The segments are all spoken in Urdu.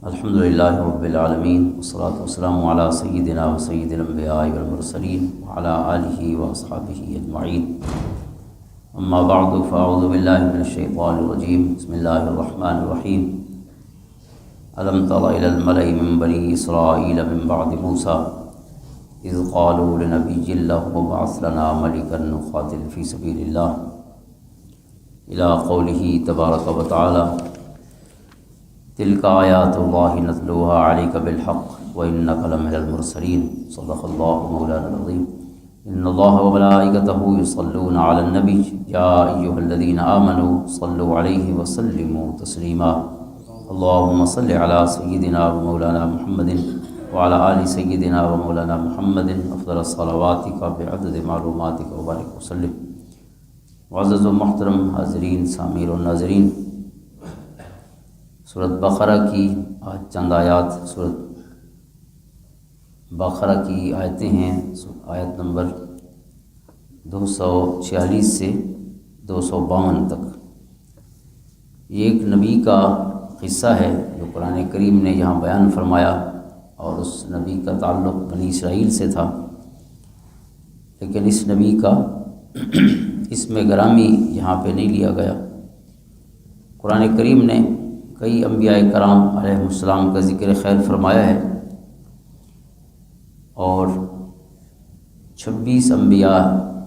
الحمدللہ رب العالمین والصلاة والسلام علی سیدنا و سید الانبیاء والمرسلین وعلی آلہ واصحابہ اجمعین اما بعد فاعوذ باللہ من الشیطان الرجیم بسم اللہ الرحمن الرحیم الم تر الی الملأ من بنی اسرائیل من بعد موسیٰ اذ قالوا لنبی لہ ابعث لنا ملکا نقاتل فی سبیل اللہ الی قولہ تبارک و تعالی تلک آیات اللہ نتلوها علیک بالحق وانک لمن المرسلین صدق اللہ مولانا العظیم ان اللہ وملائکتہ یصلون علی النبی یا ایہا الذین آمنوا صلوا علیہ وسلموا تسلیما اللہم صل علی سیدنا و مولانا محمد وعلی آل سیدنا و مولانا محمد افضل الصلواتک بعدد معلوماتک وبارک وسلم۔ معزز و محترم حاضرین سامعین و ناظرین، سورۃ بقرہ کی آج چند آیات سورۃ بقرہ کی آیتیں ہیں۔ آیت نمبر 246 سے 252 تک۔ یہ ایک نبی کا قصہ ہے جو قرآن کریم نے یہاں بیان فرمایا، اور اس نبی کا تعلق بنی اسرائیل سے تھا، لیکن اس نبی کا اسم گرامی یہاں پہ نہیں لیا گیا۔ قرآن کریم نے کئی انبیاء کرام علیہ السلام کا ذکر خیر فرمایا ہے، اور 26 انبیاء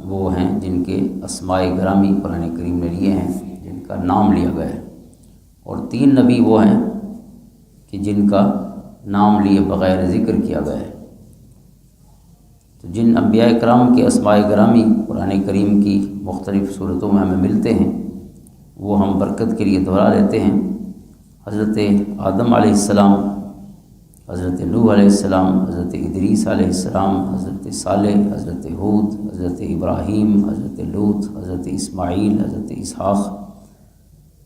وہ ہیں جن کے اسماء گرامی قرآن کریم نے لیے ہیں، جن کا نام لیا گیا ہے، اور 3 نبی وہ ہیں کہ جن کا نام لیے بغیر ذکر کیا گیا ہے۔ تو جن انبیاء کرام کے اسماء گرامی قرآن کریم کی مختلف صورتوں میں ہمیں ملتے ہیں، وہ ہم برکت کے لیے دہرا لیتے ہیں۔ حضرت آدم علیہ السلام، حضرت نوح علیہ السلام، حضرت ادریس علیہ السلام، حضرت صالح، حضرت ہود، حضرت ابراہیم، حضرت لوط، حضرت اسماعیل، حضرت اسحاق،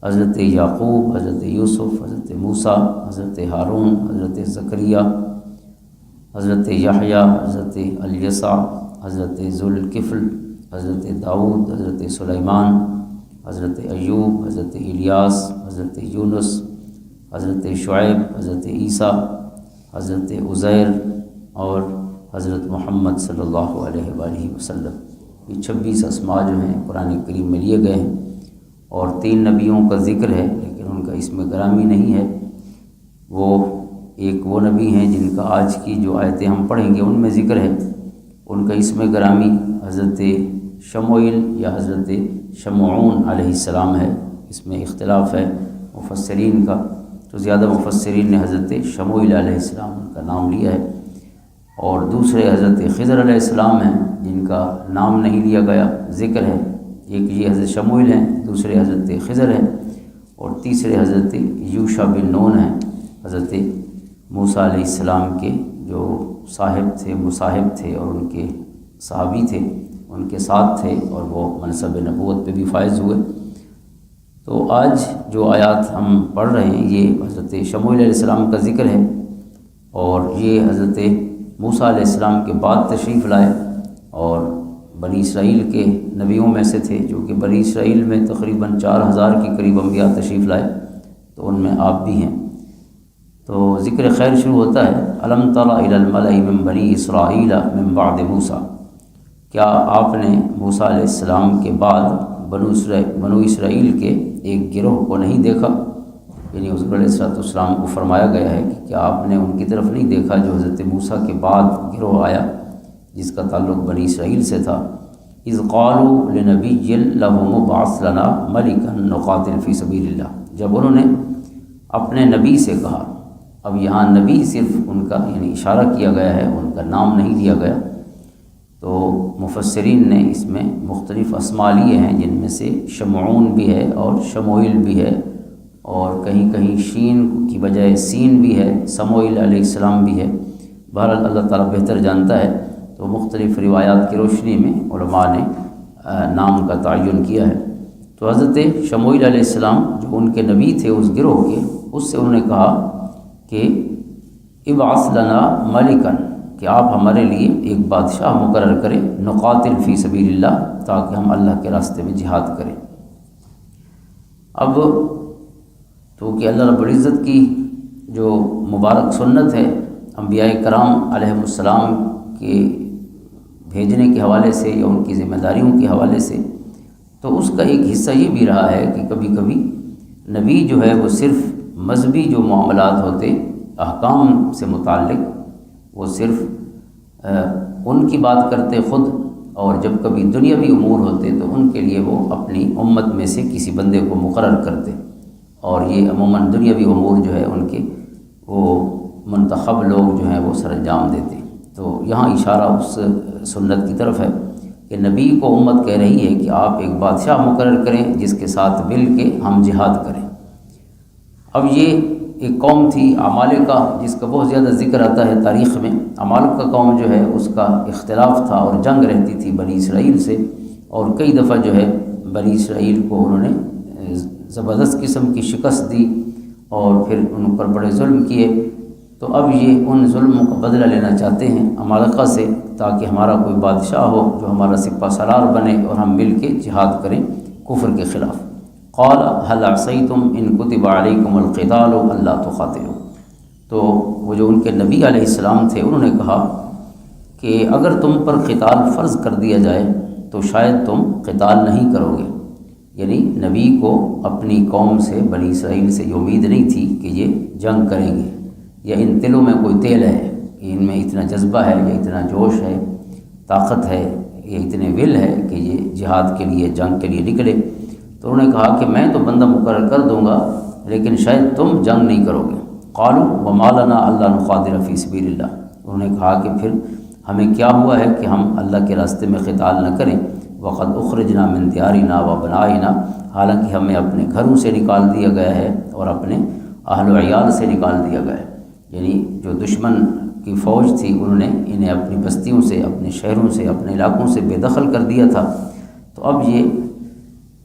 حضرت یعقوب، حضرت یوسف، حضرت موسیٰ، حضرت ہارون، حضرت زکریہ، حضرت یحییٰ، حضرت الیسع، حضرت ذوالکفل، حضرت داؤد، حضرت سلیمان، حضرت ایوب، حضرت الیاس، حضرت یونس، حضرت شعیب، حضرت عیسیٰ، حضرت عزیر اور حضرت محمد صلی اللہ علیہ وآلہ وسلم۔ یہ 26 اسماء جو ہیں قرآن کریم میں لیے گئے ہیں، اور 3 نبیوں کا ذکر ہے لیکن ان کا اسم گرامی نہیں ہے۔ وہ ایک وہ نبی ہیں جن کا آج کی جو آیتیں ہم پڑھیں گے ان میں ذکر ہے، ان کا اسم گرامی حضرت شموئیل یا حضرت شمعون علیہ السلام ہے۔ اس میں اختلاف ہے مفسرین کا، تو زیادہ مفسرین نے حضرت شموئیل علیہ السلام کا نام لیا ہے، اور دوسرے حضرت خضر علیہ السلام ہیں جن کا نام نہیں لیا گیا، ذکر ہے۔ ایک یہ حضرت شموئیل ہیں، دوسرے حضرت خضر ہیں، اور تیسرے حضرت یوشع بن نون ہیں، حضرت موسیٰ علیہ السلام کے جو صاحب تھے، مصاحب تھے، اور ان کے صحابی تھے، ان کے ساتھ تھے، اور وہ منصب نبوت پہ بھی فائز ہوئے۔ تو آج جو آیات ہم پڑھ رہے ہیں یہ حضرت شموئیل علیہ السلام کا ذکر ہے، اور یہ حضرت موسیٰ علیہ السلام کے بعد تشریف لائے، اور بنی اسرائیل کے نبیوں میں سے تھے، جو کہ بنی اسرائیل میں تقریباً 4000 کے قریب انبیاء تشریف لائے، تو ان میں آپ بھی ہیں۔ تو ذکر خیر شروع ہوتا ہے، الم تر الی الملأ من بنی اسرائیل من بعد موسیٰ، کیا آپ نے موسیٰ علیہ السلام کے بعد بنو اسرائیل کے ایک گروہ کو نہیں دیکھا؟ یعنی حضور علیہ السلام کو فرمایا گیا ہے کہ کیا آپ نے ان کی طرف نہیں دیکھا جو حضرت موسیٰ کے بعد گروہ آیا جس کا تعلق بنی اسرائیل سے تھا؟ اذ قالوا لنبی لہم ابعث لنا ملکا نقاتل فی سبیل اللہ، جب انہوں نے اپنے نبی سے کہا۔ اب یہاں نبی صرف ان کا یعنی اشارہ کیا گیا ہے، ان کا نام نہیں لیا گیا۔ تو مفسرین نے اس میں مختلف اسماء لیے ہیں، جن میں سے شمعون بھی ہے اور شموئیل بھی ہے، اور کہیں کہیں شین کی بجائے سین بھی ہے، سموئیل علیہ السلام بھی ہے۔ بہرحال اللہ تعالیٰ بہتر جانتا ہے، تو مختلف روایات کی روشنی میں علماء نے نام کا تعین کیا ہے۔ تو حضرت شموئیل علیہ السلام جو ان کے نبی تھے اس گروہ کے، اس سے انہوں نے کہا کہ ابعث لنا ملکا، کہ آپ ہمارے لیے ایک بادشاہ مقرر کریں، نقاتل فی سبیل اللہ، تاکہ ہم اللہ کے راستے میں جہاد کریں۔ اب تو کہ اللہ رب العزت کی جو مبارک سنت ہے انبیاء کرام علیہ السلام کے بھیجنے کے حوالے سے یا ان کی ذمہ داریوں کے حوالے سے، تو اس کا ایک حصہ یہ بھی رہا ہے کہ کبھی کبھی نبی جو ہے وہ صرف مذہبی جو معاملات ہوتے احکام سے متعلق وہ صرف ان کی بات کرتے خود، اور جب کبھی دنیاوی امور ہوتے تو ان کے لیے وہ اپنی امت میں سے کسی بندے کو مقرر کرتے، اور یہ عموماً دنیاوی امور جو ہے ان کے وہ منتخب لوگ جو ہیں وہ سر انجام دیتے۔ تو یہاں اشارہ اس سنت کی طرف ہے کہ نبی کو امت کہہ رہی ہے کہ آپ ایک بادشاہ مقرر کریں جس کے ساتھ مل کے ہم جہاد کریں۔ اب یہ ایک قوم تھی عمالقہ، جس کا بہت زیادہ ذکر آتا ہے تاریخ میں۔ عمالقہ قوم جو ہے اس کا اختلاف تھا اور جنگ رہتی تھی بنی اسرائیل سے، اور کئی دفعہ جو ہے بنی اسرائیل کو انہوں نے زبردست قسم کی شکست دی اور پھر ان پر بڑے ظلم کیے۔ تو اب یہ ان ظلموں کا بدلہ لینا چاہتے ہیں عمالقہ سے، تاکہ ہمارا کوئی بادشاہ ہو جو ہمارا سپہ سالار بنے اور ہم مل کے جہاد کریں کفر کے خلاف۔ قال هل عصیتم ان کتب علیکم القتال الا تقاتلوا، تو وہ جو ان کے نبی علیہ السلام تھے انہوں نے کہا کہ اگر تم پر قتال فرض کر دیا جائے تو شاید تم قتال نہیں کرو گے، یعنی نبی کو اپنی قوم سے بنی اسرائیل سے یہ امید نہیں تھی کہ یہ جنگ کریں گے، یا ان دلوں میں کوئی تیل ہے کہ ان میں اتنا جذبہ ہے یا اتنا جوش ہے، طاقت ہے یا اتنے ول ہے کہ یہ جہاد کے لیے جنگ کے لیے نکلے۔ تو انہوں نے کہا کہ میں تو بندہ مقرر کر دوں گا لیکن شاید تم جنگ نہیں کرو گے۔ قالوا وما لنا الا نقاتل فی سبیل اللہ، انہوں نے کہا کہ پھر ہمیں کیا ہوا ہے کہ ہم اللہ کے راستے میں قتال نہ کریں۔ وقد اخرجنا من دیارنا وبنائنا، حالانکہ ہمیں اپنے گھروں سے نکال دیا گیا ہے اور اپنے اہل و عیال سے نکال دیا گیا ہے، یعنی جو دشمن کی فوج تھی انہوں نے انہیں اپنی بستیوں سے، اپنے شہروں سے، اپنے علاقوں سے بے دخل کر دیا تھا۔ تو اب یہ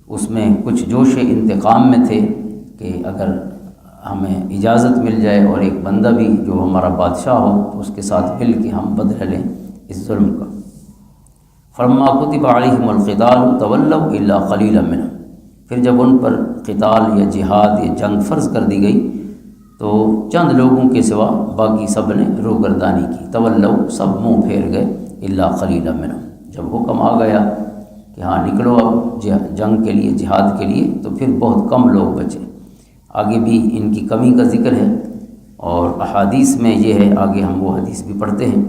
اس میں کچھ جوش انتقام میں تھے کہ اگر ہمیں اجازت مل جائے اور ایک بندہ بھی جو ہمارا بادشاہ ہو تو اس کے ساتھ مل کے ہم بدلہ لیں اس ظلم کا۔ فلما كتب علیہم القتال تولوا الا قلیلا منهم، پھر جب ان پر قتال یا جہاد یا جنگ فرض کر دی گئی تو چند لوگوں کے سوا باقی سب نے روگردانی کی۔ تولوا، سب منہ پھیر گئے، الا قلیلا منهم، جب حکم آ گیا کہ ہاں نکلو اب جنگ کے لیے، جہاد کے لیے، تو پھر بہت کم لوگ بچے۔ آگے بھی ان کی کمی کا ذکر ہے، اور احادیث میں یہ ہے، آگے ہم وہ حدیث بھی پڑھتے ہیں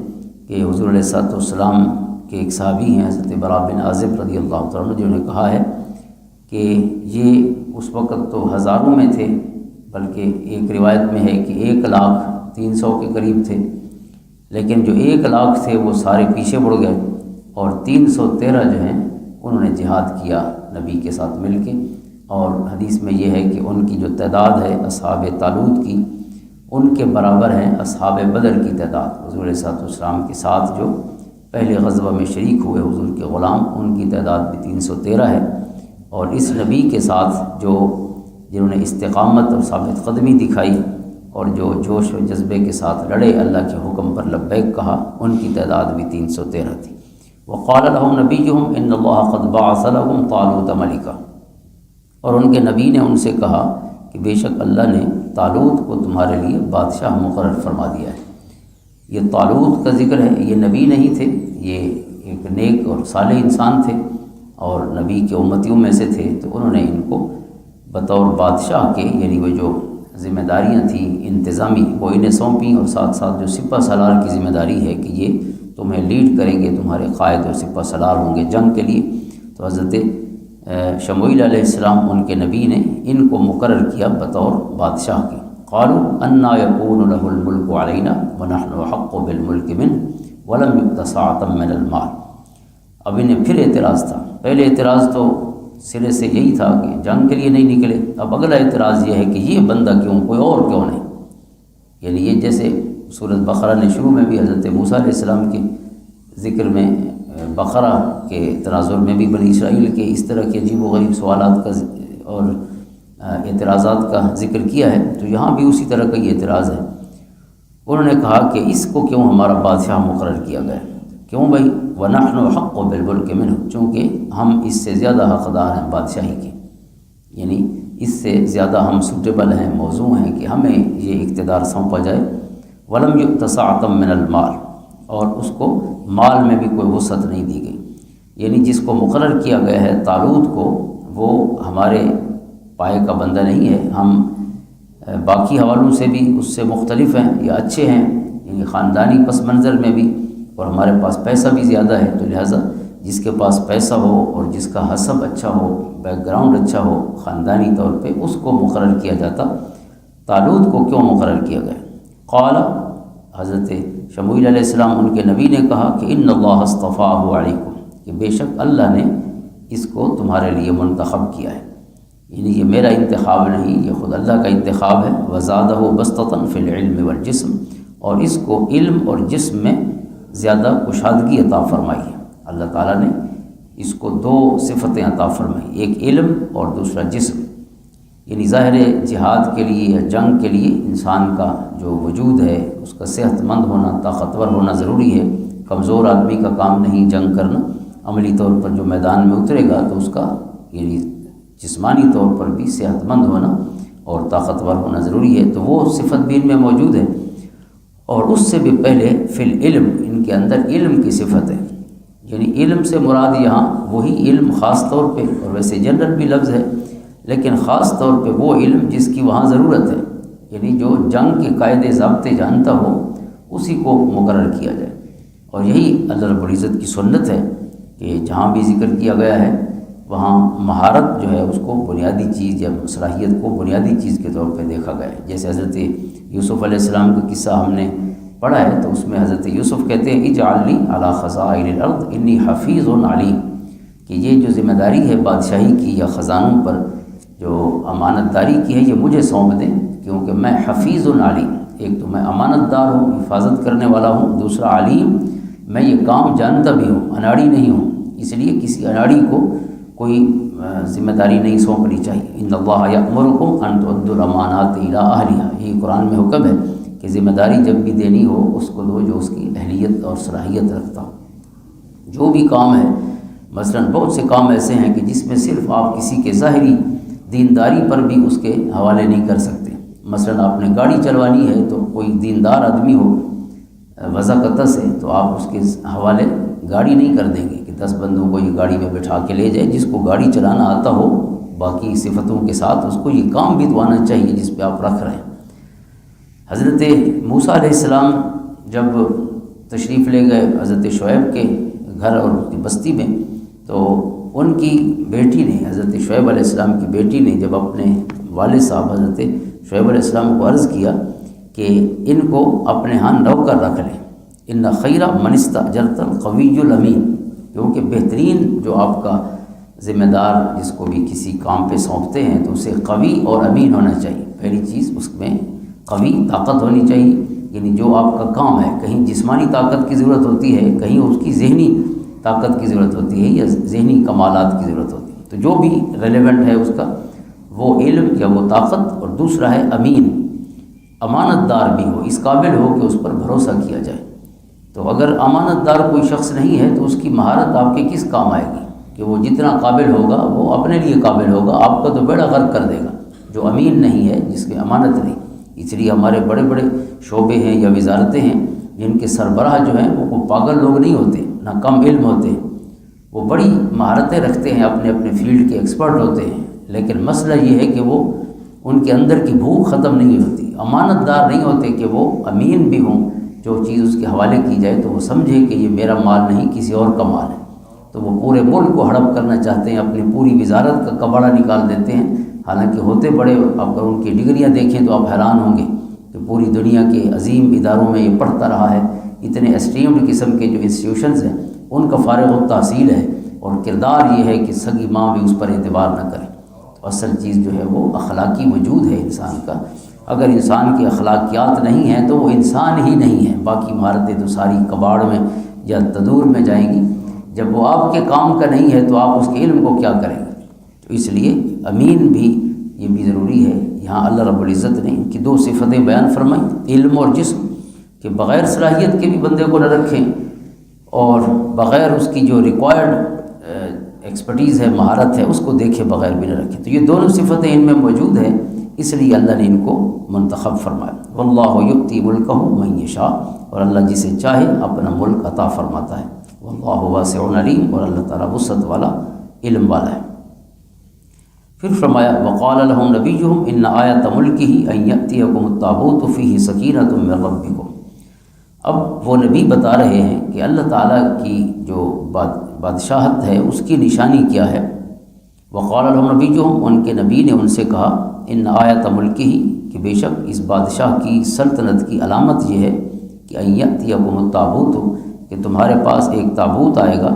کہ حضور علیہ السلام کے ایک صحابی ہیں حضرت براء بن عازب رضی اللہ تعالیٰ عنہ، جنہوں نے کہا ہے کہ یہ اس وقت تو ہزاروں میں تھے، بلکہ ایک روایت میں ہے کہ 1,03,000 کے قریب تھے، لیکن جو 1,00,000 تھے وہ سارے پیچھے مڑ گئے، اور 313 جو ہیں انہوں نے جہاد کیا نبی کے ساتھ مل کے۔ اور حدیث میں یہ ہے کہ ان کی جو تعداد ہے اصحاب طالوت کی، ان کے برابر ہیں اصحاب بدر کی تعداد۔ حضور علیہ السلام کے ساتھ جو پہلے غزوہ میں شریک ہوئے حضور کے غلام، ان کی تعداد بھی 313 ہے، اور اس نبی کے ساتھ جنہوں نے استقامت اور ثابت قدمی دکھائی اور جو جوش و جذبے کے ساتھ لڑے، اللہ کے حکم پر لبیک کہا، ان کی تعداد بھی 313 تھی۔ وقال لهم نبيهم ان الله قد بعث لهم طالوت ملكا، اور ان کے نبی نے ان سے کہا کہ بے شک اللہ نے طالوت کو تمہارے لیے بادشاہ مقرر فرما دیا ہے۔ یہ طالوت کا ذکر ہے، یہ نبی نہیں تھے، یہ ایک نیک اور صالح انسان تھے اور نبی کے امتیوں میں سے تھے، تو انہوں نے ان کو بطور بادشاہ کے، یعنی وہ جو ذمہ داریاں تھیں انتظامی وہ انہیں سونپیں، اور ساتھ ساتھ جو سپہ سالار کی ذمہ داری ہے کہ یہ تمہیں لیڈ کریں گے، تمہارے قائد اور سپہ سالار ہوں گے جنگ کے لیے۔ تو حضرت شموئیل علیہ السلام ان کے نبی نے ان کو مقرر کیا بطور بادشاہ کے۔ قالوا انا یکون له الملک علینا ونحن احق بالملک منہ ولم یؤت سعۃ من المال۔ اب انہیں پھر اعتراض تھا، پہلے اعتراض تو سرے سے یہی تھا کہ جنگ کے لیے نہیں نکلے، اب اگلا اعتراض یہ ہے کہ یہ بندہ کیوں، کوئی اور کیوں نہیں، یعنی یہ جیسے سورۃ بقرہ نے شروع میں بھی حضرت موسیٰ علیہ السلام کے ذکر میں بقرہ کے تناظر میں بھی بنی اسرائیل کے اس طرح کے عجیب و غریب سوالات کا اور اعتراضات کا ذکر کیا ہے، تو یہاں بھی اسی طرح کا یہ اعتراض ہے۔ انہوں نے کہا کہ اس کو کیوں ہمارا بادشاہ مقرر کیا گیا، کیوں بھائی؟ وَنَحْنُ حَقُّ بِالْمُلْكِ مِنْهُ، چونکہ ہم اس سے زیادہ حقدار ہیں بادشاہی کے، یعنی اس سے زیادہ ہم سوٹیبل ہیں، موزوں ہیں کہ ہمیں یہ اقتدار سونپا جائے۔ ولم یؤت سعۃ من المال، اور اس کو مال میں بھی کوئی وسعت نہیں دی گئی، یعنی جس کو مقرر کیا گیا ہے طالوت کو، وہ ہمارے پائے کا بندہ نہیں ہے، ہم باقی حوالوں سے بھی اس سے مختلف ہیں یا اچھے ہیں، یعنی خاندانی پس منظر میں بھی، اور ہمارے پاس پیسہ بھی زیادہ ہے، تو لہٰذا جس کے پاس پیسہ ہو اور جس کا حسب اچھا ہو، بیک گراؤنڈ اچھا ہو خاندانی طور پہ، اس کو مقرر کیا جاتا۔ طالوت کو کیوں مقرر کیا گیا؟ قال، حضرت شموئیل علیہ السلام ان کے نبی نے کہا کہ ان اللہ اصطفاہ علیکم، کہ بے شک اللہ نے اس کو تمہارے لیے منتخب کیا ہے، یعنی یہ میرا انتخاب نہیں، یہ خود اللہ کا انتخاب ہے۔ وزادہ بسطۃ فی العلم والجسم، اور اس کو علم اور جسم میں زیادہ کشادگی عطا فرمائی ہے۔ اللہ تعالیٰ نے اس کو دو صفتیں عطا فرمائی، ایک علم اور دوسرا جسم، یعنی ظاہر جہاد کے لیے یا جنگ کے لیے انسان کا جو وجود ہے اس کا صحت مند ہونا، طاقتور ہونا ضروری ہے۔ کمزور آدمی کا کام نہیں جنگ کرنا، عملی طور پر جو میدان میں اترے گا تو اس کا یعنی جسمانی طور پر بھی صحت مند ہونا اور طاقتور ہونا ضروری ہے، تو وہ صفت بھی ان میں موجود ہے۔ اور اس سے بھی پہلے فی العلم، ان کے اندر علم کی صفت ہے، یعنی علم سے مراد یہاں وہی علم خاص طور پہ، اور ویسے جنرل بھی لفظ ہے لیکن خاص طور پہ وہ علم جس کی وہاں ضرورت ہے، یعنی جو جنگ کے قاعدے ضابطے جانتا ہو اسی کو مقرر کیا جائے۔ اور یہی اللہ رب العزت کی سنت ہے کہ جہاں بھی ذکر کیا گیا ہے وہاں مہارت جو ہے اس کو بنیادی چیز یا صلاحیت کو بنیادی چیز کے طور پہ دیکھا گیا ہے۔ جیسے حضرت یوسف علیہ السلام کا قصہ ہم نے پڑھا ہے، تو اس میں حضرت یوسف کہتے ہیں اجعل لی علی خزائن الارض انی حفیظ علیم، کہ یہ جو ذمہ داری ہے بادشاہی کی یا خزانوں پر جو امانت داری کی ہے، یہ مجھے سونپ دیں، کیونکہ میں حفیظ علیم، ایک تو میں امانت دار ہوں، حفاظت کرنے والا ہوں، دوسرا علیم، میں یہ کام جانتا بھی ہوں، اناڑی نہیں ہوں، اس لیے کسی اناڑی کو کوئی ذمہ داری نہیں سونپنی چاہیے۔ ان اللہ یأمرکم ان تؤدوا الامانات الی اہلھا، یہ قرآن میں حکم ہے کہ ذمہ داری جب بھی دینی ہو اس کو دو جو اس کی اہلیت اور صلاحیت رکھتا ہو۔ جو بھی کام ہے، مثلا بہت سے کام ایسے ہیں کہ جس میں صرف آپ کسی کے ظاہری دینداری پر بھی اس کے حوالے نہیں کر سکتے۔ مثلا آپ نے گاڑی چلوانی ہے تو کوئی دیندار آدمی ہو وضاقتہ سے، تو آپ اس کے حوالے گاڑی نہیں کر دیں گے کہ 10 بندوں کو یہ گاڑی میں بٹھا کے لے جائے۔ جس کو گاڑی چلانا آتا ہو باقی صفتوں کے ساتھ، اس کو یہ کام بھی تو آنا چاہیے جس پہ آپ رکھ رہے ہیں۔ حضرت موسیٰ علیہ السلام جب تشریف لے گئے حضرت شعیب کے گھر اور کی بستی میں، تو ان کی بیٹی نے، حضرت شعیب علیہ السلام کی بیٹی نے جب اپنے والد صاحب حضرت شعیب علیہ السلام کو عرض کیا کہ ان کو اپنے ہاں نوکر رکھ لیں، ان خیر من استاجرت القوی الامین، کیونکہ بہترین جو آپ کا ذمہ دار جس کو بھی کسی کام پہ سونپتے ہیں تو اسے قوی اور امین ہونا چاہیے۔ پہلی چیز اس میں قوی طاقت ہونی چاہیے، یعنی جو آپ کا کام ہے، کہیں جسمانی طاقت کی ضرورت ہوتی ہے، کہیں اس کی ذہنی طاقت کی ضرورت ہوتی ہے یا ذہنی کمالات کی ضرورت ہوتی ہے، تو جو بھی ریلیونٹ ہے اس کا وہ علم یا وہ طاقت، اور دوسرا ہے امین، امانت دار بھی ہو، اس قابل ہو کہ اس پر بھروسہ کیا جائے۔ تو اگر امانت دار کوئی شخص نہیں ہے تو اس کی مہارت آپ کے کس کام آئے گی، کہ وہ جتنا قابل ہوگا وہ اپنے لیے قابل ہوگا، آپ کا تو بیڑا غرق کر دے گا۔ جو امین نہیں ہے، جس کی امانت نہیں، اس لیے ہمارے بڑے بڑے شعبے ہیں یا وزارتیں ہیں جن کے سربراہ جو ہیں وہ پاگل لوگ نہیں ہوتے، نہ کم علم ہوتے، وہ بڑی مہارتیں رکھتے ہیں، اپنے اپنے فیلڈ کے ایکسپرٹ ہوتے ہیں، لیکن مسئلہ یہ ہے کہ وہ ان کے اندر کی بھوک ختم نہیں ہوتی، امانت دار نہیں ہوتے کہ وہ امین بھی ہوں، جو چیز اس کے حوالے کی جائے تو وہ سمجھے کہ یہ میرا مال نہیں کسی اور کا مال ہے، تو وہ پورے ملک کو ہڑپ کرنا چاہتے ہیں، اپنی پوری وزارت کا کباڑہ نکال دیتے ہیں، حالانکہ ہوتے بڑے، اگر ان کی ڈگریاں دیکھیں تو آپ حیران ہوں گے کہ پوری دنیا کے عظیم اداروں میں یہ پڑھتا رہا ہے، اتنے اسٹیمڈ قسم کے جو انسٹیٹیوشنز ہیں ان کا فارغ التحصیل ہے، اور کردار یہ ہے کہ سگی ماں بھی اس پر اعتبار نہ کرے۔ تو اصل چیز جو ہے وہ اخلاقی وجود ہے انسان کا، اگر انسان کی اخلاقیات نہیں ہیں تو وہ انسان ہی نہیں ہے، باقی مہارتیں تو ساری کباڑ میں یا تدور میں جائیں گی۔ جب وہ آپ کے کام کا نہیں ہے تو آپ اس کے علم کو کیا کریں گے؟ تو اس لیے امین بھی یہ بھی ضروری ہے۔ یہاں اللہ رب العزت نے ان کی دو صفتیں بیان فرمائیں، علم اور جسم، کہ بغیر صلاحیت کے بھی بندے کو نہ رکھیں، اور بغیر اس کی جو ریکوائرڈ ایکسپرٹیز ہے، مہارت ہے، اس کو دیکھے بغیر بھی نہ رکھے۔ تو یہ دونوں صفتیں ان میں موجود ہیں، اس لیے اللہ نے ان کو منتخب فرمایا۔ واللہ یؤتی ملکہ من یشاء، اور اللہ جسے چاہے اپنا ملک عطا فرماتا ہے۔ واللہ واسع علیم، اور اللہ تعالیٰ وسعت والا، علم والا ہے۔ پھر فرمایا وقال لهم نبیہم ان آیۃ ملکہ ان یأتیکم التابوت فیہ سکینۃ من ربکم۔ اب وہ نبی بتا رہے ہیں کہ اللہ تعالیٰ کی جو بادشاہت ہے اس کی نشانی کیا ہے۔ وقال لهم نبیہم، ان کے نبی نے ان سے کہا، ان آیۃ ملکہ، کہ بے شک اس بادشاہ کی سلطنت کی علامت یہ ہے کہ ان یأتیکم التابوت، کہ تمہارے پاس ایک تابوت آئے گا،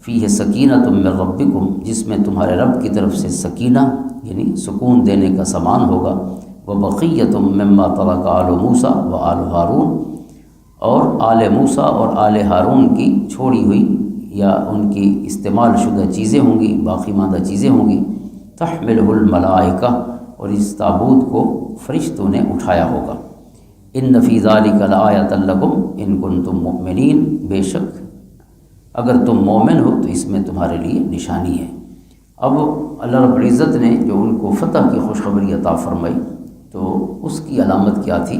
فیہ سکینۃ من ربکم، جس میں تمہارے رب کی طرف سے سکینہ یعنی سکون دینے کا سامان ہوگا، وبقیۃ مما ترک آل موسیٰ و آل ہارون، اور آل موسیٰ اور آل ہارون کی چھوڑی ہوئی یا ان کی استعمال شدہ چیزیں ہوں گی، باقی ماندہ چیزیں ہوں گی، تحملہ الملائکہ، اور اس تابوت کو فرشتوں نے اٹھایا ہوگا۔ ان فی ذلک لآیۃ لکم ان کنتم مؤمنین، بے شک اگر تم مومن ہو تو اس میں تمہارے لیے نشانی ہے۔ اب اللہ رب العزت نے جو ان کو فتح کی خوشخبری عطا فرمائی، تو اس کی علامت کیا تھی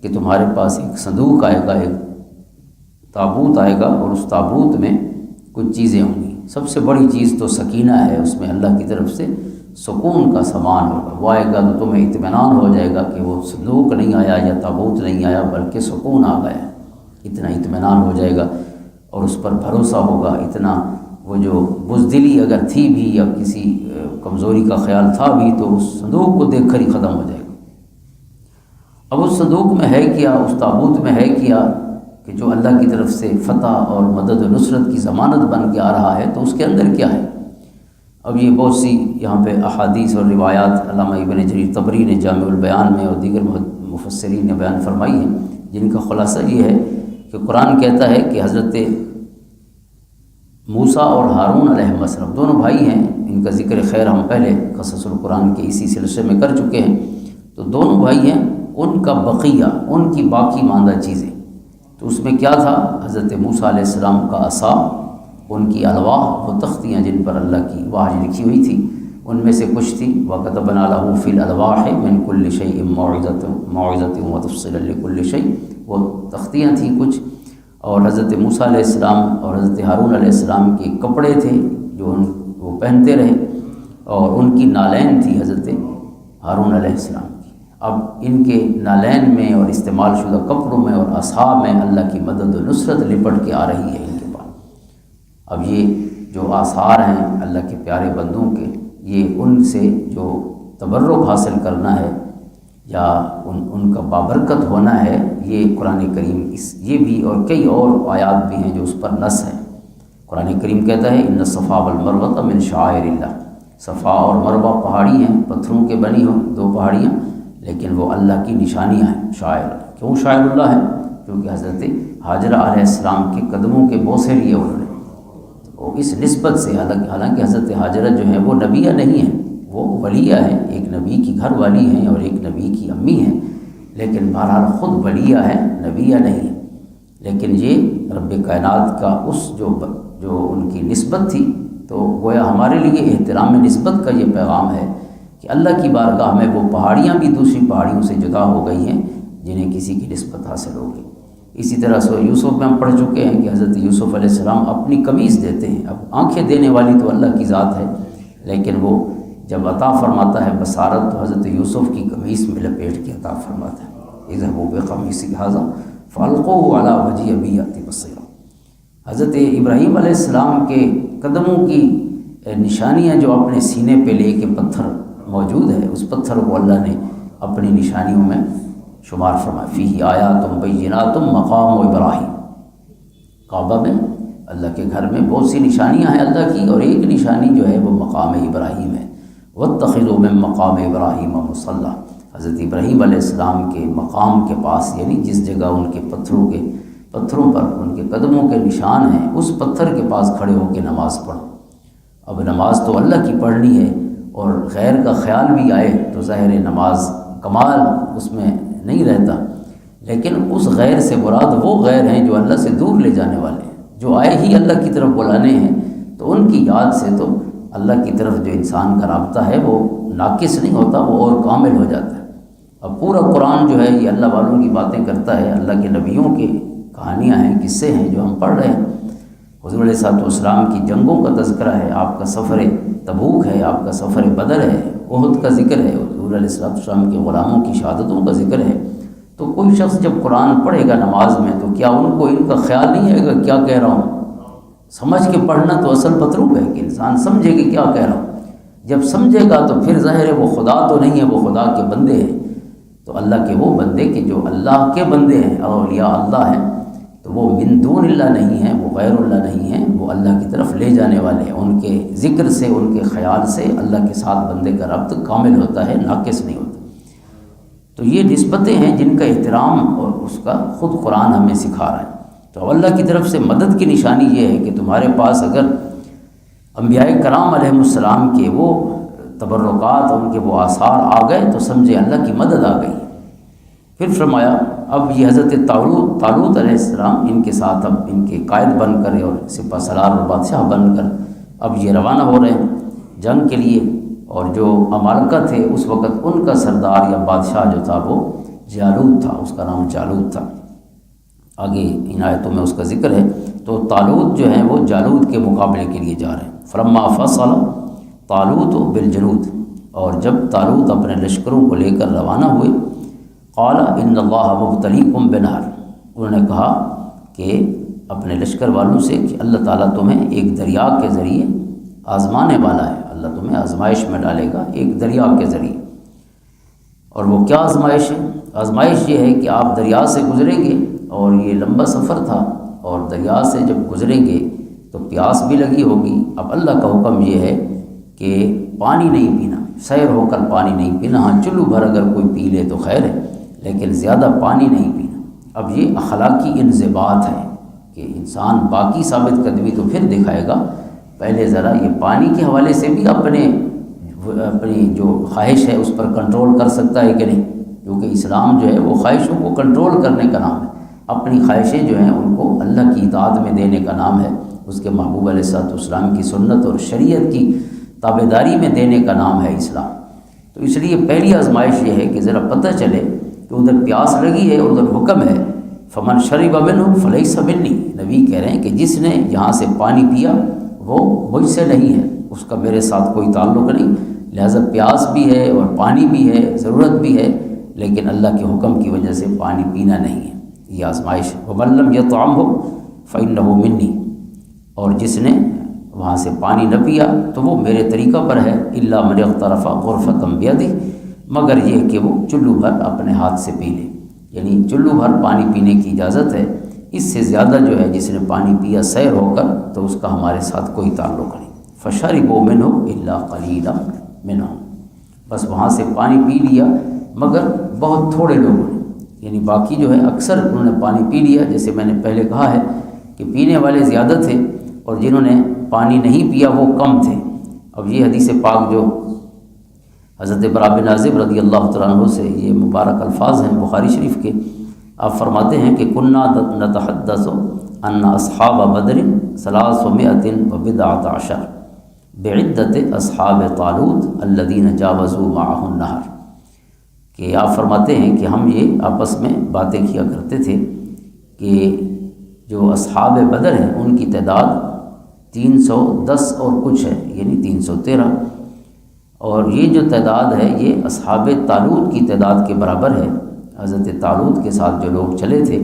کہ تمہارے پاس ایک صندوق آئے گا، ایک تابوت آئے گا، اور اس تابوت میں کچھ چیزیں ہوں گی۔ سب سے بڑی چیز تو سکینہ ہے، اس میں اللہ کی طرف سے سکون کا سامان ہوگا۔ وہ آئے گا تو تمہیں اطمینان ہو جائے گا کہ وہ صندوق نہیں آیا یا تابوت نہیں آیا، بلکہ سکون آ گیا، اتنا اطمینان ہو جائے گا اور اس پر بھروسہ ہوگا اتنا۔ وہ جو بزدلی اگر تھی بھی یا کسی کمزوری کا خیال تھا بھی، تو اس صندوق کو دیکھ کر ہی ختم ہو جائے گا۔ اب اس صندوق میں ہے کیا، اس تابوت میں ہے کیا، کہ جو اللہ کی طرف سے فتح اور مدد و نصرت کی ضمانت بن کے آ رہا ہے، تو اس کے اندر کیا ہے؟ اب یہ بہت سی یہاں پہ احادیث اور روایات علامہ ابن جریر طبری نے جامع البیان میں اور دیگر مفسرین نے بیان فرمائی ہیں، جن کا خلاصہ یہ ہے کہ قرآن کہتا ہے کہ حضرت موسیٰ اور ہارون علیہ السلام دونوں بھائی ہیں، ان کا ذکر خیر ہم پہلے قصص القرآن کے اسی سلسلے میں کر چکے ہیں۔ تو دونوں بھائی ہیں، ان کا بقیہ، ان کی باقی ماندہ چیزیں، تو اس میں کیا تھا؟ حضرت موسیٰ علیہ السلام کا عصا، ان کی الواح، وہ تختیاں جن پر اللہ کی وحی لکھی ہوئی تھی، ان میں سے کچھ تھی وَكَتَبْنَا لَهُ فِي الْأَلْوَاحِ مِنْ كُلِّ شَيْءٍ مَوْعِظَةٍ وَتَفْصِيلًا لِكُلِّ شَيْءٍ، وہ تختیاں تھیں کچھ، اور حضرت موسیٰ علیہ السلام اور حضرت ہارون علیہ السلام کے کپڑے تھے جو وہ پہنتے رہے، اور ان کی نالین تھی حضرت ہارون علیہ السلام کی۔ اب ان کے نالین میں اور استعمال شدہ کپڑوں میں اور عصا میں اللہ کی مدد و نصرت لپٹ کے آ رہی ہے ان کے پاس۔ اب یہ جو آثار ہیں اللہ کے پیارے بندوں کے، یہ ان سے جو تبرک حاصل کرنا ہے یا ان کا بابرکت ہونا ہے، یہ قرآن کریم یہ بھی اور کئی اور آیات بھی ہیں جو اس پر نص ہیں۔ قرآن کریم کہتا ہے ان الصفا والمروہ من شعائر اللہ، صفا اور مروہ پہاڑی ہیں، پتھروں کے بنی ہوں دو پہاڑیاں، لیکن وہ اللہ کی نشانیاں ہیں، شاعر۔ کیوں شاعر اللہ ہے؟ کیونکہ حضرت حاجرہ علیہ السلام کے قدموں کے بوسے لیے انہوں نے، تو اس نسبت سے، حالانکہ حضرت حاجرہ جو ہیں وہ نبیہ نہیں ہیں، وہ ولیہ ہیں، ایک نبی کی گھر والی ہیں اور ایک نبی کی امی ہیں، لیکن بہرحال خود ولیہ ہیں، نبیہ نہیں ہیں۔ لیکن یہ رب کائنات کا اس جو ان کی نسبت تھی، تو گویا ہمارے لیے احترام نسبت کا یہ پیغام ہے کہ اللہ کی بارگاہ میں وہ پہاڑیاں بھی دوسری پہاڑیوں سے جدا ہو گئی ہیں جنہیں کسی کی نسبت حاصل ہوگی۔ اسی طرح سورہ یوسف میں ہم پڑھ چکے ہیں کہ حضرت یوسف علیہ السلام اپنی قمیص دیتے ہیں۔ اب آنکھیں دینے والی تو اللہ کی ذات ہے، لیکن وہ جب عطا فرماتا ہے بصارت، تو حضرت یوسف کی قمیص میں لپیٹ کے عطا فرماتا ہے۔ اذهبوا بقمیصی ھذا فالقوه علی وجہ ابی یأتی بصیرا۔ حضرت ابراہیم علیہ السلام کے قدموں کی نشانیاں جو اپنے سینے پہ لے کے پتھر موجود ہے، اس پتھر کو اللہ نے اپنی نشانیوں میں شمار فرمایا۔ فیہ آیات بینات مقام ابراہیم، کعبہ میں اللہ کے گھر میں بہت سی نشانیاں ہیں اللہ کی، اور ایک نشانی جو ہے وہ مقام ابراہیم ہے۔ واتخذوا من مقام ابراہیم مصلی، حضرت ابراہیم علیہ السلام کے مقام کے پاس، یعنی جس جگہ ان کے پتھروں پر ان کے قدموں کے نشان ہیں، اس پتھر کے پاس کھڑے ہو کے نماز پڑھو۔ اب نماز تو اللہ کی پڑھنی ہے، اور غیر کا خیال بھی آئے تو ظاہر نماز کمال اس میں نہیں رہتا، لیکن اس غیر سے مراد وہ غیر ہیں جو اللہ سے دور لے جانے والے ہیں، جو آئے ہی اللہ کی طرف بلانے ہیں، تو ان کی یاد سے تو اللہ کی طرف جو انسان کا رابطہ ہے وہ ناقص نہیں ہوتا، وہ اور کامل ہو جاتا ہے۔ اب پورا قرآن جو ہے یہ اللہ والوں کی باتیں کرتا ہے، اللہ کے نبیوں کی کہانیاں ہیں، قصے ہیں جو ہم پڑھ رہے ہیں۔ حضور علیہ الصلوۃ والسلام کی جنگوں کا تذکرہ ہے، آپ کا سفر تبوک ہے، آپ کا سفر بدر ہے، احد کا ذکر ہے، حضور علیہ الصلوۃ والسلام کے غلاموں کی شہادتوں کا ذکر ہے۔ تو کوئی شخص جب قرآن پڑھے گا نماز میں تو کیا ان کو ان کا خیال نہیں آئے گا کیا کہہ رہا ہوں؟ سمجھ کے پڑھنا تو اصل مطلوب ہے کہ انسان سمجھے کہ کیا کہہ رہا ہوں۔ جب سمجھے گا تو پھر ظاہر ہے وہ خدا تو نہیں ہے، وہ خدا کے بندے ہیں۔ تو اللہ کے وہ بندے کہ جو اللہ کے بندے ہیں، اولیاء اللہ ہیں، تو وہ من دون اللہ نہیں ہیں، وہ غیر اللہ نہیں ہیں، وہ اللہ کی طرف لے جانے والے ہیں۔ ان کے ذکر سے، ان کے خیال سے اللہ کے ساتھ بندے کا ربط کامل ہوتا ہے، ناقص نہیں ہوتا۔ تو یہ نسبتیں ہیں جن کا احترام اور اس کا خود قرآن ہمیں سکھا رہا ہے۔ تو اللہ کی طرف سے مدد کی نشانی یہ ہے کہ تمہارے پاس اگر انبیاء کرام علیہ السلام کے وہ تبرکات، ان کے وہ آثار آ گئے تو سمجھے اللہ کی مدد آ گئی۔ پھر فرمایا اب یہ حضرت طالوت علیہ السلام ان کے ساتھ اب ان کے قائد بن کر اور سپہ سالار اور بادشاہ بن کر اب یہ روانہ ہو رہے ہیں جنگ کے لیے۔ اور جو عمالقہ تھے اس وقت ان کا سردار یا بادشاہ جو تھا وہ جالوت تھا، اس کا نام جالوت تھا۔ آگے ان آیتوں میں اس کا ذکر ہے۔ تو طالوت جو ہیں وہ جالوت کے مقابلے کے لیے جا رہے ہیں۔ فلما فصل طالوت بالجنود، اور جب طالوت اپنے لشکروں کو لے کر روانہ ہوئے، قال ان اللہ مبتلیکم بنہر، انہوں نے کہا کہ اپنے لشکر والوں سے کہ اللہ تعالیٰ تمہیں ایک دریا کے ذریعے آزمانے والا ہے، اللہ تمہیں آزمائش میں ڈالے گا ایک دریا کے ذریعے۔ اور وہ کیا آزمائش ہے؟ آزمائش یہ ہے کہ آپ دریا سے گزریں گے، اور یہ لمبا سفر تھا، اور دریا سے جب گزریں گے تو پیاس بھی لگی ہوگی۔ اب اللہ کا حکم یہ ہے کہ پانی نہیں پینا، سیر ہو کر پانی نہیں پینا، ہاں چلو بھر اگر کوئی پی لے تو خیر ہے، لیکن زیادہ پانی نہیں پینا۔ اب یہ اخلاقی انضباط ہے کہ انسان باقی ثابت قدمی تو پھر دکھائے گا، پہلے ذرا یہ پانی کے حوالے سے بھی اپنی جو خواہش ہے اس پر کنٹرول کر سکتا ہے کہ نہیں، کیونکہ اسلام جو ہے وہ خواہشوں کو کنٹرول کرنے کا نام ہے۔ اپنی خواہشیں جو ہیں ان کو اللہ کی اطاعت میں دینے کا نام ہے، اس کے محبوب علیہ الصلوۃ والسلام کی سنت اور شریعت کی تابعداری میں دینے کا نام ہے اسلام۔ تو اس لیے پہلی آزمائش یہ ہے کہ ذرا پتہ چلے کہ ادھر پیاس لگی ہے، ادھر حکم ہے فمن شرب منہ فلیس منی، نبی کہہ رہے ہیں کہ جس نے یہاں سے پانی پیا وہ مجھ سے نہیں ہے، اس کا میرے ساتھ کوئی تعلق نہیں۔ لہٰذا پیاس بھی ہے اور پانی بھی ہے، ضرورت بھی ہے، لیکن اللہ کے حکم کی وجہ سے پانی پینا نہیں ہے، یہ آزمائش ہے۔ ومن لم یطعمہ فإنہ منی، اور جس نے وہاں سے پانی نہ پیا تو وہ میرے طریقہ پر ہے۔ الا من اغترف غرفۃ بیدہ، مگر یہ کہ وہ چلو بھر اپنے ہاتھ سے پی لے، یعنی چلو بھر پانی پینے کی اجازت ہے، اس سے زیادہ جو ہے جس نے پانی پیا سیر ہو کر تو اس کا ہمارے ساتھ کوئی تعلق نہیں۔ فشربوا منہ الا قلیلا منہم، بس وہاں سے پانی پی لیا مگر بہت تھوڑے لوگوں نے، یعنی باقی جو ہے اکثر انہوں نے پانی پی لیا، جیسے میں نے پہلے کہا ہے کہ پینے والے زیادہ تھے اور جنہوں نے پانی نہیں پیا وہ کم تھے۔ اب یہ حدیث پاک جو حضرت برا بن عازب رضی اللہ تعالیٰ عنہ سے یہ مبارک الفاظ ہیں بخاری شریف کے، آپ فرماتے ہیں کہ کنا نتحدث ان اصحاب بدر 300 بعدت اصحاب طالوت الذین جاوزوا معه النہر، کہ آپ فرماتے ہیں کہ ہم یہ آپس میں باتیں کیا کرتے تھے کہ جو اصحاب بدر ہیں ان کی تعداد 310 اور کچھ ہے، یعنی 313، اور یہ جو تعداد ہے یہ اصحاب طالوت کی تعداد کے برابر ہے۔ حضرت طالوت کے ساتھ جو لوگ چلے تھے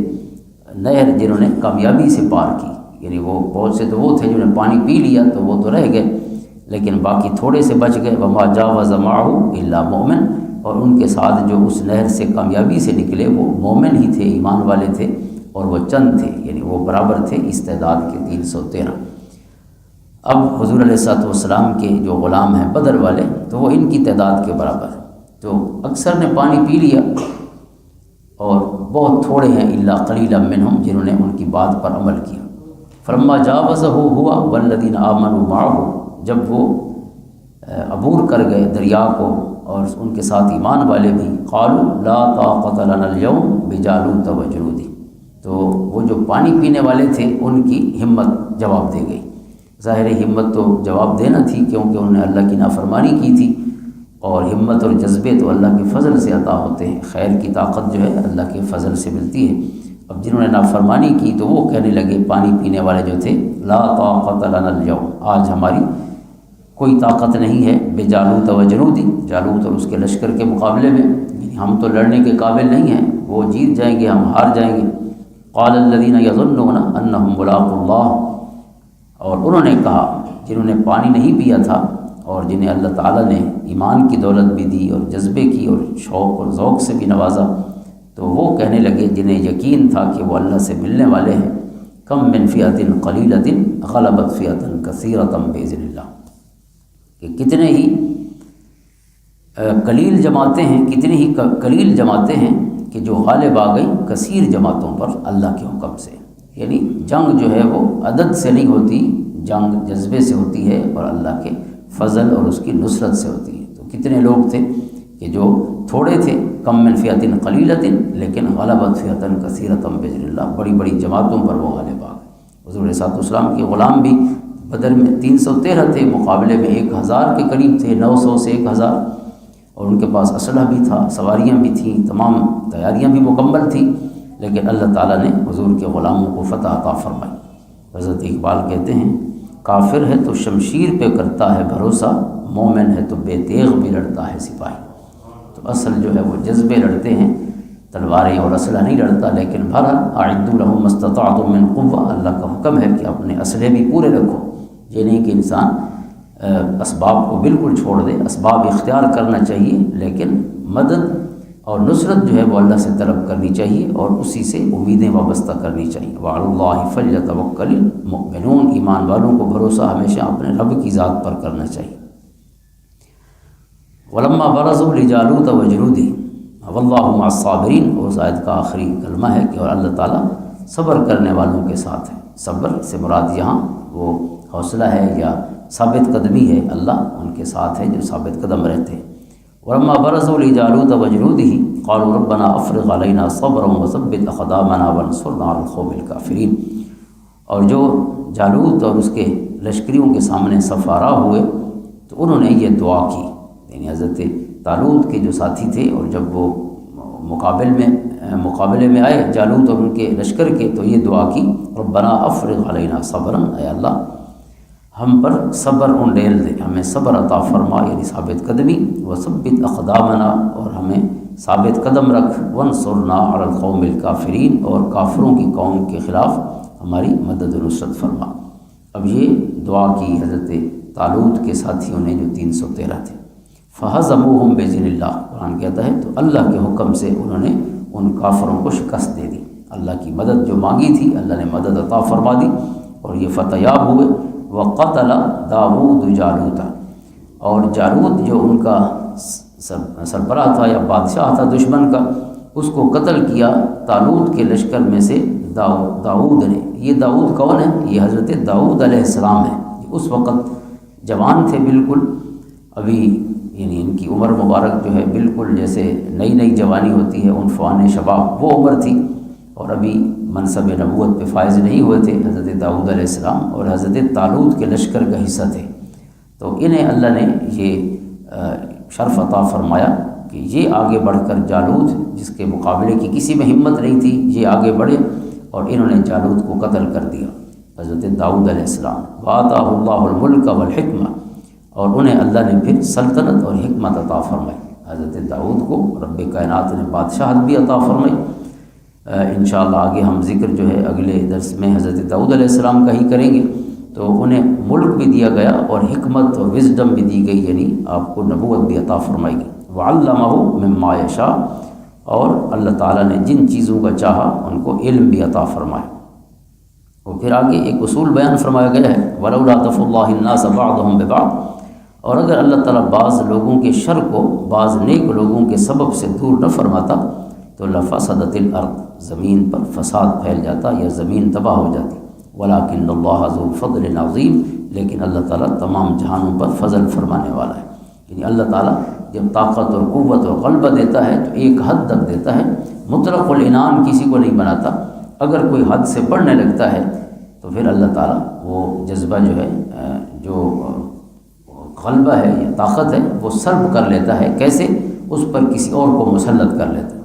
نہر، جنہوں نے کامیابی سے پار کی، یعنی وہ بہت سے تو وہ تھے جنہوں نے پانی پی لیا تو وہ تو رہ گئے، لیکن باقی تھوڑے سے بچ گئے۔ وما جاوز معه الا مؤمن، اور ان کے ساتھ جو اس نہر سے کامیابی سے نکلے وہ مومن ہی تھے، ایمان والے تھے، اور وہ چند تھے، یعنی وہ برابر تھے اس تعداد کے 313۔ اب حضور علیہ الصلوۃ والسلام کے جو غلام ہیں بدر والے تو وہ ان کی تعداد کے برابر، تو اکثر نے پانی پی لیا اور بہت تھوڑے ہیں الا قلیلا منہم جنہوں نے ان کی بات پر عمل کیا۔ فلما جاوزہ ہوا والذین آمنوا معه، جب وہ عبور کر گئے دریا کو اور ان کے ساتھ ایمان والے بھی، قالوا لا طاقت لنا اليوم بجالوت وجنودہ، تو وہ جو پانی پینے والے تھے ان کی ہمت جواب دے گئی ظاہر ہمت تو جواب دینا تھی، کیونکہ انہوں نے اللہ کی نافرمانی کی تھی، اور ہمت اور جذبے تو اللہ کے فضل سے عطا ہوتے ہیں، خیر کی طاقت جو ہے اللہ کے فضل سے ملتی ہے۔ اب جنہوں نے نافرمانی کی تو وہ کہنے لگے، پانی پینے والے جو تھے، لا طاقت لنا اليوم، آج ہماری کوئی طاقت نہیں ہے، بجالوت و جنودی، جالوت اور اس کے لشکر کے مقابلے میں، یعنی ہم تو لڑنے کے قابل نہیں ہیں، وہ جیت جائیں گے، ہم ہار جائیں گے۔ قال الذین یظنون انہم ملاقو اللہ، اور انہوں نے کہا، جنہوں نے پانی نہیں پیا تھا اور جنہیں اللہ تعالیٰ نے ایمان کی دولت بھی دی اور جذبے کی اور شوق اور ذوق سے بھی نوازا، تو وہ کہنے لگے جنہیں یقین تھا کہ وہ اللہ سے ملنے والے ہیں، کم من فئۃ قلیلۃ غلبت فئۃ کثیرۃ بإذن اللہ، کہ کتنے ہی قلیل جماعتیں ہیں، کتنی ہی قلیل جماعتیں ہیں کہ جو غالب آ گئی کثیر جماعتوں پر اللہ کے حکم سے۔ یعنی جنگ جو ہے وہ عدد سے نہیں ہوتی، جنگ جذبے سے ہوتی ہے اور اللہ کے فضل اور اس کی نصرت سے ہوتی ہے۔ تو کتنے لوگ تھے کہ جو تھوڑے تھے، کم من فئۃ قلیلۃ، لیکن غلبت فئۃ کثیرۃ بإذن اللہ، بڑی بڑی جماعتوں پر وہ غالب آ گئے۔ حضور صلی اللہ علیہ وسلم کے غلام بھی بدر میں 313 تھے، مقابلے میں 1000 کے قریب تھے، 900 سے 1000، اور ان کے پاس اسلحہ بھی تھا، سواریاں بھی تھیں، تمام تیاریاں بھی مکمل تھیں، لیکن اللہ تعالیٰ نے حضور کے غلاموں کو فتح عطا فرمائی۔ حضرت اقبال کہتے ہیں، کافر ہے تو شمشیر پہ کرتا ہے بھروسہ، مومن ہے تو بے تیغ بھی لڑتا ہے سپاہی۔ تو اصل جو ہے وہ جذبے لڑتے ہیں، تلواریں اور اسلحہ نہیں لڑتا، لیکن بہرحال اعدوا لهم ما استطعتم من قوة، اللہ کا حکم ہے کہ اپنے اسلحے بھی پورے رکھو، یہ نہیں کہ انسان اسباب کو بالکل چھوڑ دے، اسباب اختیار کرنا چاہیے، لیکن مدد اور نصرت جو ہے وہ اللہ سے طلب کرنی چاہیے اور اسی سے امیدیں وابستہ کرنی چاہیے۔ وعلی اللہ فلیتوکل المؤمنون، ایمان والوں کو بھروسہ ہمیشہ اپنے رب کی ذات پر کرنا چاہیے۔ ولما برزوا لجالوت وجنودہ واللہ مع الصابرین، اس آیت کا آخری کلمہ ہے کہ اور اللہ تعالیٰ صبر کرنے والوں کے ساتھ ہے۔ صبر سے مراد یہاں وہ حوصلہ ہے یا ثابت قدمی ہے، اللہ ان کے ساتھ ہے جو ثابت قدم رہتے ہیں۔ ولما برزوا لجالوت وجنودہ قالوا ربنا افرغ علینا صبرا وثبت اقدامنا وانصرنا علی القوم الکافرین، اور جو جالوت اور اس کے لشکریوں کے سامنے صف آرا ہوئے تو انہوں نے یہ دعا کی، یعنی حضرت طالوت کے جو ساتھی تھے، اور جب وہ مقابلے میں آئے جالوت اور ان کے لشکر کے، تو یہ دعا کی، ربنا افرغ علینا صبرا، اے اللہ ہم پر صبر انڈیل دے، ہمیں صبر عطا فرما، یعنی ثابت قدمی، وثبت اقدامنا، اور ہمیں ثابت قدم رکھ، وانصرنا علی القوم الکافرین، اور کافروں کی قوم کے خلاف ہماری مدد و نصرت فرما۔ اب یہ دعا کی حضرت طالوت کے ساتھیوں نے جو 313 تھے، فہزموہم بإذن اللہ، قرآن کہتا ہے تو اللہ کے حکم سے انہوں نے ان کافروں کو شکست دے دی، اللہ کی مدد جو مانگی تھی اللہ نے مدد عطا فرما دی اور یہ فتح یاب ہوئے۔ وقتل داؤد جالوت، اور جالوت جو ان کا سربراہ تھا یا بادشاہ تھا دشمن کا، اس کو قتل کیا طالوت کے لشکر میں سے داؤد نے۔ یہ داؤد کون ہے؟ یہ حضرت داؤد علیہ السلام ہے، اس وقت جوان تھے بالکل، ابھی یعنی ان کی عمر مبارک جو ہے بالکل جیسے نئی نئی جوانی ہوتی ہے، عنفوان شباب، وہ عمر تھی، اور ابھی منصب نبوت پہ فائز نہیں ہوئے تھے حضرت داؤد علیہ السلام، اور حضرت طالوت کے لشکر کا حصہ تھے۔ تو انہیں اللہ نے یہ شرف عطا فرمایا کہ یہ آگے بڑھ کر جالوت، جس کے مقابلے کی کسی میں ہمت نہیں تھی، یہ آگے بڑھے اور انہوں نے جالوت کو قتل کر دیا، حضرت داؤد علیہ السلام۔ وَآتَاهُ اللَّهُ الْمُلْكَ وَالْحِكْمَةَ، اور انہیں اللہ نے پھر سلطنت اور حکمت عطا فرمائی۔ حضرت داؤد کو رب کائنات نے بادشاہت بھی عطا فرمائی۔ انشاءاللہ آگے ہم ذکر جو ہے اگلے درس میں حضرت داؤد علیہ السلام کا ہی کریں گے۔ تو انہیں ملک بھی دیا گیا اور حکمت اور وزڈم بھی دی گئی، یعنی آپ کو نبوت بھی عطا فرمائی گئی۔ وَعَلَّمَهُ مِمَّا يَشَاءُ، اور اللہ تعالیٰ نے جن چیزوں کا چاہا ان کو علم بھی عطا فرمایا۔ اور پھر آگے ایک اصول بیان فرمایا گیا ہے، وَلَوْلَا دَفْعُ اللَّهِ النَّاسَ بَعْضَهُم بِبَعْضٍ، اور اگر اللہ تعالیٰ بعض لوگوں کے شر کو بعض نیک لوگوں کے سبب سے دور نہ فرماتا تو لفسدت الارض، زمین پر فساد پھیل جاتا یا زمین تباہ ہو جاتی۔ ولیکن اللہ ذو فضل عظیم، لیکن اللہ تعالیٰ تمام جہانوں پر فضل فرمانے والا ہے۔ یعنی اللہ تعالیٰ جب طاقت اور قوت اور غلبہ دیتا ہے تو ایک حد تک دیتا ہے، مطلق العنان کسی کو نہیں بناتا۔ اگر کوئی حد سے بڑھنے لگتا ہے تو تو پھر اللہ تعالیٰ وہ جذبہ جو ہے جو غلبہ ہے یا طاقت ہے وہ سلب کر لیتا ہے. کیسے؟ اس پر کسی اور کو مسلط کر لیتا ہے.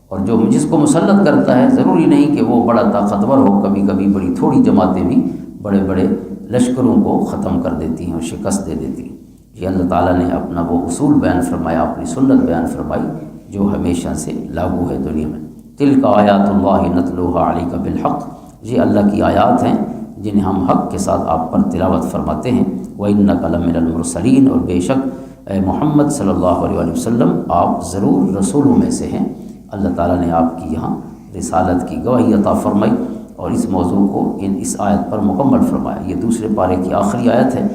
اور جو جس کو مسلط کرتا ہے ضروری نہیں کہ وہ بڑا طاقتور ہو، کبھی کبھی بڑی تھوڑی جماعتیں بھی بڑے بڑے لشکروں کو ختم کر دیتی ہیں اور شکست دے دیتی ہیں. یہ اللہ تعالیٰ نے اپنا وہ اصول بیان فرمایا، اپنی سنت بیان فرمائی جو ہمیشہ سے لاگو ہے دنیا میں. تلک آیات اللہ نتلوہا علیک بالحق، یہ اللہ کی آیات ہیں جنہیں ہم حق کے ساتھ آپ پر تلاوت فرماتے ہیں. وَإِنَّكَ لَمِنَ الْمُرْسَلِينَ، اور بے شک اے محمد صلی اللہ علیہ وسلم آپ ضرور رسولوں میں سے ہیں. اللہ تعالیٰ نے آپ کی یہاں رسالت کی گواہی عطا فرمائی اور اس موضوع کو اس آیت پر مکمل فرمایا. یہ دوسرے پارے کی آخری آیت ہے.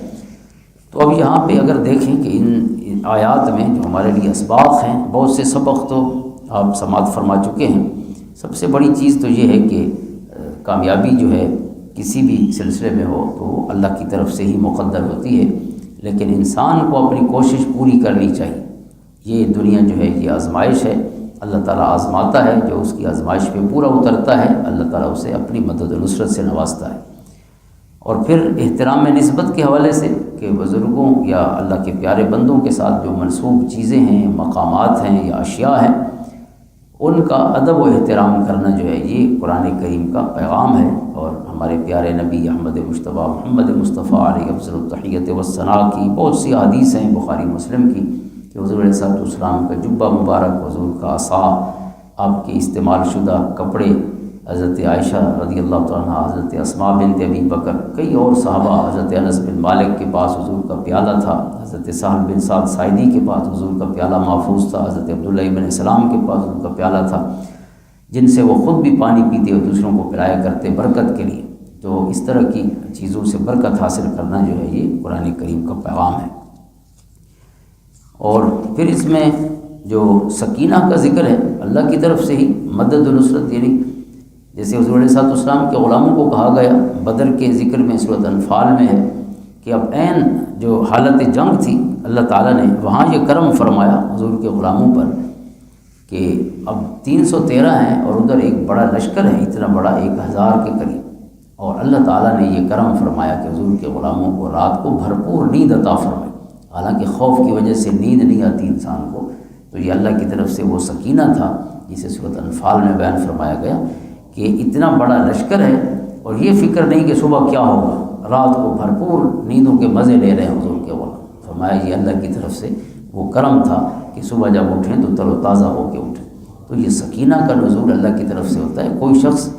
تو اب یہاں پہ اگر دیکھیں کہ ان آیات میں جو ہمارے لیے اسباق ہیں، بہت سے سبق تو آپ سماعت فرما چکے ہیں. سب سے بڑی چیز تو یہ ہے کہ کامیابی جو ہے کسی بھی سلسلے میں ہو تو وہ اللہ کی طرف سے ہی مقدر ہوتی ہے، لیکن انسان کو اپنی کوشش پوری کرنی چاہیے. یہ دنیا جو ہے یہ آزمائش ہے، اللہ تعالیٰ آزماتا ہے. جو اس کی آزمائش پہ پورا اترتا ہے اللہ تعالیٰ اسے اپنی مدد و نصرت سے نوازتا ہے. اور پھر احترام نسبت کے حوالے سے کہ بزرگوں یا اللہ کے پیارے بندوں کے ساتھ جو منسوب چیزیں ہیں، مقامات ہیں یا اشیاء ہیں، ان کا ادب و احترام کرنا جو ہے یہ قرآن کریم کا پیغام ہے. اور ہمارے پیارے نبی احمد مجتبیٰ محمد مصطفیٰ علیہ افضل التحیت والثناء کی بہت سی احادیث ہیں بخاری مسلم کی کہ حضور علیہ السلام کا جبہ مبارک، حضور کا عصا، آپ کے استعمال شدہ کپڑے، حضرت عائشہ رضی اللہ تعالیٰ عنہ، حضرت اسماء بنت ابی بکر، کئی اور صحابہ، حضرت انس بن مالک کے پاس حضور کا پیالہ تھا، حضرت سہل بن سعد ساعدی کے پاس حضور کا پیالہ محفوظ تھا، حضرت عبداللہ بن سلام کے پاس حضور کا پیالہ تھا جن سے وہ خود بھی پانی پیتے اور دوسروں کو پلایا کرتے برکت کے لیے. تو اس طرح کی چیزوں سے برکت حاصل کرنا جو ہے یہ قرآن کریم کا پیغام ہے. اور پھر اس میں جو سکینہ کا ذکر ہے اللہ کی طرف سے ہی مدد و نصرت، یعنی جیسے حضور علیہ السلام کے غلاموں کو کہا گیا بدر کے ذکر میں سورۃ انفال میں ہے کہ اب عین جو حالت جنگ تھی اللہ تعالیٰ نے وہاں یہ کرم فرمایا حضور کے غلاموں پر کہ اب 313 ہیں اور ادھر ایک بڑا لشکر ہے اتنا بڑا 1000 کے قریب، اور اللہ تعالیٰ نے یہ کرم فرمایا کہ حضور کے غلاموں کو رات کو بھرپور نیند عطا فرمائی. حالانکہ خوف کی وجہ سے نیند نہیں آتی انسان کو، تو یہ اللہ کی طرف سے وہ سکینہ تھا جسے سورۃ انفال میں بیان فرمایا گیا کہ اتنا بڑا لشکر ہے اور یہ فکر نہیں کہ صبح کیا ہوگا، رات کو بھرپور نیندوں کے مزے لے رہے ہیں حضور کے غلام. فرمایا یہ اللہ کی طرف سے وہ کرم تھا کہ صبح جب اٹھیں تو تر و تازہ ہو کے اٹھیں. تو یہ سکینہ کا نزول اللہ کی طرف سے ہوتا ہے. کوئی شخص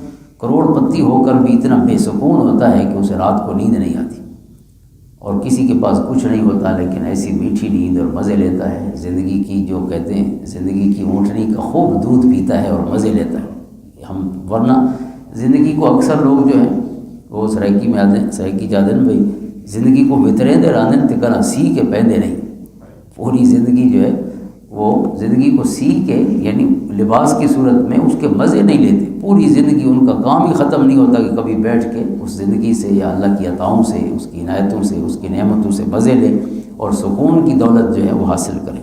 کروڑ پتی ہو کر بھی اتنا بے سکون ہوتا ہے کہ اسے رات کو نیند نہیں آتی، اور کسی کے پاس کچھ نہیں ہوتا لیکن ایسی میٹھی نیند اور مزے لیتا ہے. زندگی کی جو کہتے ہیں زندگی کی اونٹنی کا خوب دودھ پیتا ہے اور مزے لیتا ہے. ہم ورنہ زندگی کو اکثر لوگ جو ہیں وہ سرائکی میں آتے ہیں، سرائکی جاتے ہیں بھائی زندگی کو بتریں دے راندن تکنا سی کے پیدے نہیں. پوری زندگی جو ہے وہ زندگی کو سی کے یعنی لباس کی صورت میں اس کے مزے نہیں لیتے. پوری زندگی ان کا کام ہی ختم نہیں ہوتا کہ کبھی بیٹھ کے اس زندگی سے یا اللہ کی عطاؤں سے، اس کی عنایتوں سے، اس کی نعمتوں سے مزے لیں اور سکون کی دولت جو ہے وہ حاصل کریں.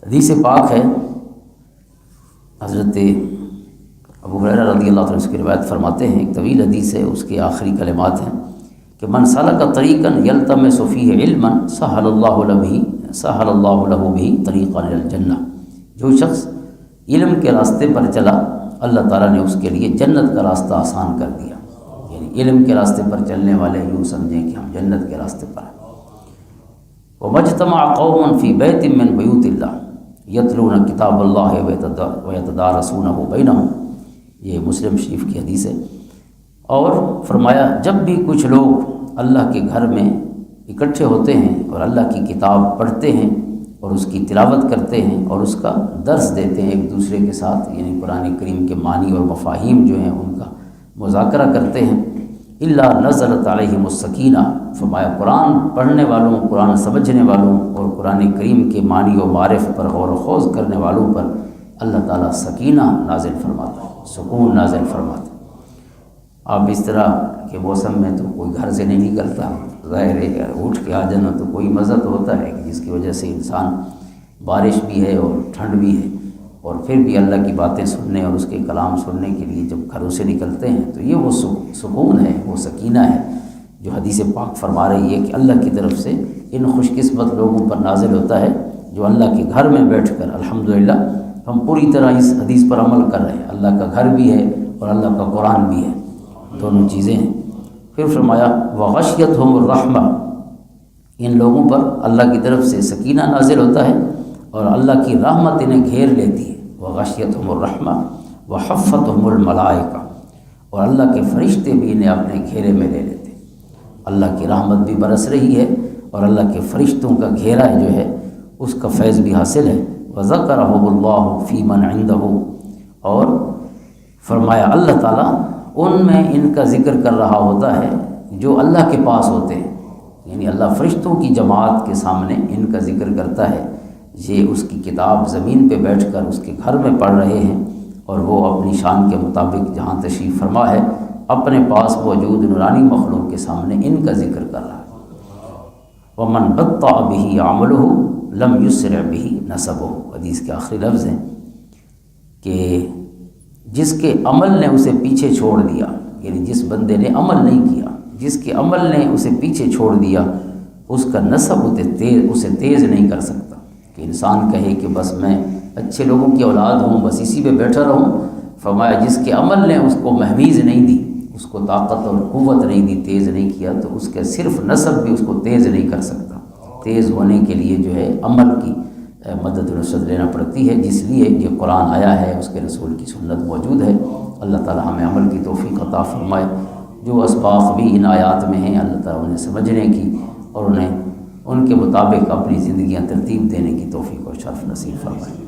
حدیث پاک ہے حضرت ابو ہریرہ رضی اللہ عنہ اس کی روایت فرماتے ہیں، ایک طویل حدیث ہے، اس کے آخری کلمات ہیں کہ من سلک طریقا یلتمس فیہ علما سہل اللہ لہ بہ طریقا الی الجنہ. جو شخص علم کے راستے پر چلا اللہ تعالیٰ نے اس کے لیے جنت کا راستہ آسان کر دیا. یعنی علم کے راستے پر چلنے والے یوں سمجھیں کہ ہم جنت کے راستے پر ہیں. ومجتمع قوم فی بیت من بیوت اللہ یتلون کتاب اللہ ویتدارسونہ بینہم، یہ مسلم شریف کی حدیث ہے. اور فرمایا جب بھی کچھ لوگ اللہ کے گھر میں اکٹھے ہوتے ہیں اور اللہ کی کتاب پڑھتے ہیں اور اس کی تلاوت کرتے ہیں اور اس کا درس دیتے ہیں ایک دوسرے کے ساتھ، یعنی قرآن کریم کے معنی اور مفاہیم جو ہیں ان کا مذاکرہ کرتے ہیں، الا نزلت علیہم السکینہ. فرمایا قرآن پڑھنے والوں، قرآن سمجھنے والوں اور قرآن کریم کے معنی و معرف پر غور و خوض کرنے والوں پر اللہ تعالیٰ سکینہ نازل فرماتا ہے، سکون نازل فرماتا ہے. اب اس طرح کے موسم میں تو کوئی گھر سے نہیں نکلتا، ظاہر ہے اٹھ کے آ جانا تو کوئی مزہ تو ہوتا ہے کہ جس کی وجہ سے انسان، بارش بھی ہے اور ٹھنڈ بھی ہے اور پھر بھی اللہ کی باتیں سننے اور اس کے کلام سننے کے لیے جب گھروں سے نکلتے ہیں تو یہ وہ سکون ہے، وہ سکینہ ہے جو حدیث پاک فرما رہی ہے کہ اللہ کی طرف سے ان خوش قسمت لوگوں پر نازل ہوتا ہے جو اللہ کے گھر میں بیٹھ کر الحمدللہ ہم پوری طرح اس حدیث پر عمل کر رہے ہیں۔ اللہ کا گھر بھی ہے اور اللہ کا قرآن بھی ہے، دونوں چیزیں ہیں۔ پھر فرمایا وغشیتہم الرحمہ، ان لوگوں پر اللہ کی طرف سے سکینہ نازل ہوتا ہے اور اللہ کی رحمت انہیں گھیر لیتی ہے۔ وغشیتہم الرحمہ وحفتہم الملائکہ، اور اللہ کے فرشتے بھی انہیں اپنے گھیرے میں لے لیتے ہیں۔ اللہ کی رحمت بھی برس رہی ہے اور اللہ کے فرشتوں کا گھیرا جو ہے اس کا فیض بھی حاصل ہے۔ وذکرہم اللہ فی من عندہ، اور فرمایا اللہ تعالیٰ ان میں ان کا ذکر کر رہا ہوتا ہے جو اللہ کے پاس ہوتے ہیں، یعنی اللہ فرشتوں کی جماعت کے سامنے ان کا ذکر کرتا ہے۔ یہ اس کی کتاب زمین پہ بیٹھ کر اس کے گھر میں پڑھ رہے ہیں اور وہ اپنی شان کے مطابق جہاں تشریف فرما ہے اپنے پاس موجود نورانی مخلوق کے سامنے ان کا ذکر کر رہا ہے۔ وَمَنْ بَطَّأَ بِهِ عَمَلُهُ لَمْ يُسْرِعْ بِهِ نَسَبُهُ، حدیث کے آخری لفظ ہیں کہ جس کے عمل نے اسے پیچھے چھوڑ دیا، یعنی جس بندے نے عمل نہیں کیا، جس کے عمل نے اسے پیچھے چھوڑ دیا، اس کا نسب اسے تیز نہیں کر سکتا۔ کہ انسان کہے کہ بس میں اچھے لوگوں کی اولاد ہوں، بس اسی پہ بیٹھا رہوں، فرمایا جس کے عمل نے اس کو مہمیز نہیں دی، اس کو طاقت اور قوت نہیں دی، تیز نہیں کیا، تو اس کے صرف نسب بھی اس کو تیز نہیں کر سکتا۔ تیز ہونے کے لیے جو ہے عمل کی مدد و نصرت لینا پڑتی ہے، جس لیے یہ قرآن آیا ہے، اس کے رسول کی سنت موجود ہے۔ اللہ تعالی ہمیں عمل کی توفیق عطا فرمائے۔ جو اسباق بھی ان آیات میں ہیں اللہ تعالیٰ انہیں سمجھنے کی اور انہیں ان کے مطابق اپنی زندگیاں ترتیب دینے کی توفیق اور شرف نصیب فرمائے۔